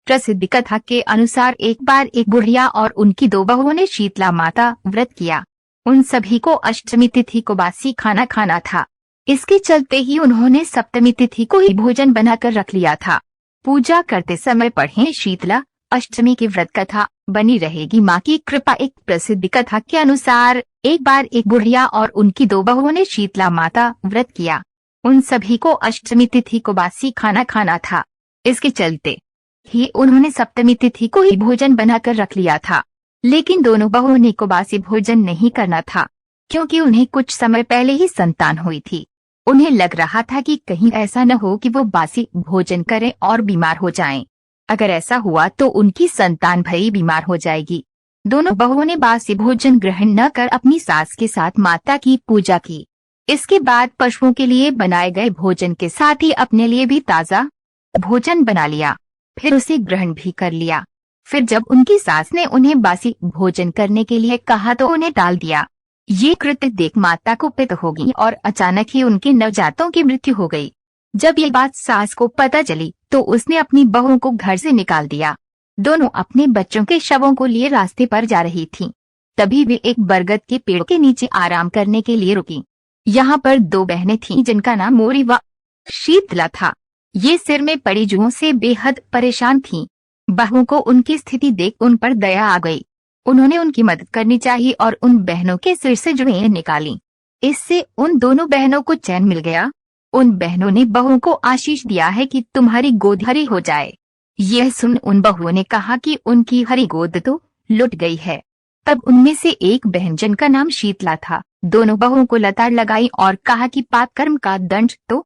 प्रसिद्ध कथा के अनुसार एक बार एक बुढ़िया और उनकी दो बहुओं ने शीतला माता व्रत किया। उन सभी को अष्टमी तिथि को बासी खाना खाना था। इसके चलते ही उन्होंने सप्तमी तिथि को ही भोजन बनाकर रख लिया था। पूजा करते समय पढ़ें शीतला अष्टमी की व्रत कथा, बनी रहेगी माँ की कृपा। एक प्रसिद्ध कथा के अनुसार एक बार एक बुढ़िया और उनकी दो बहुओं ने शीतला माता व्रत किया। उन सभी को अष्टमी तिथि को बासी खाना खाना था। इसके चलते ही उन्होंने सप्तमी तिथि को ही भोजन बनाकर रख लिया था। लेकिन दोनों बहुओं ने को बासी भोजन नहीं करना था, क्योंकि उन्हें कुछ समय पहले ही संतान हुई थी। उन्हें लग रहा था कि कहीं ऐसा न हो कि वो बासी भोजन करें और बीमार हो जाएं। अगर ऐसा हुआ तो उनकी संतान भई बीमार हो जाएगी। दोनों बहुओं ने बासी भोजन ग्रहण न कर अपनी सास के साथ माता की पूजा की। इसके बाद पशुओं के लिए बनाए गए भोजन के साथ ही अपने लिए भी ताज़ा भोजन बना लिया, फिर उसे ग्रहण भी कर लिया। फिर जब उनकी सास ने उन्हें बासी भोजन करने के लिए कहा तो उन्हें टाल दिया। ये कृत्य देख माता कुपित हो गई और अचानक ही उनके नवजातों की मृत्यु हो गई। जब ये बात सास को पता चली तो उसने अपनी बहुओं को घर से निकाल दिया। दोनों अपने बच्चों के शवों को लिए रास्ते पर जा रही थीं। तभी वे एक बरगद के पेड़ के नीचे आराम करने के लिए रुकी। यहाँ पर दो बहनें थीं जिनका नाम मोरी व शीतला था। ये सिर में पड़ी जुओं से बेहद परेशान थीं। बहुओं को उनकी स्थिति देख उन पर दया आ गई। उन्होंने उनकी मदद करनी चाहिए और उन बहनों के सिर से जुएं निकाली। इससे उन दोनों बहनों को चैन मिल गया। उन बहनों ने बहुओं को आशीष दिया है कि तुम्हारी गोद हरी हो जाए। यह सुन उन बहुओं ने कहा कि उनकी हरी गोद तो लुट गई है। तब उनमें से एक बहन जिनका नाम शीतला था, दोनों बहुओं को लताड़ लगाई और कहा कि पाप कर्म का दंड तो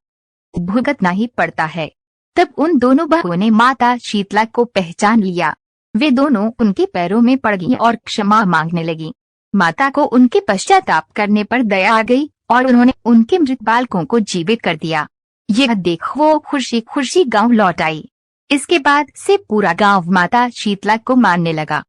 भुगतना ही पड़ता है। तब उन दोनों बहुओं ने माता शीतला को पहचान लिया। वे दोनों उनके पैरों में पड़ गईं और क्षमा मांगने लगी। माता को उनके पश्चाताप करने पर दया आ गई और उन्होंने उनके मृत बालकों को जीवित कर दिया। यह देख वो खुशी खुशी गांव लौट आई। इसके बाद से पूरा गांव माता शीतला को मानने लगा।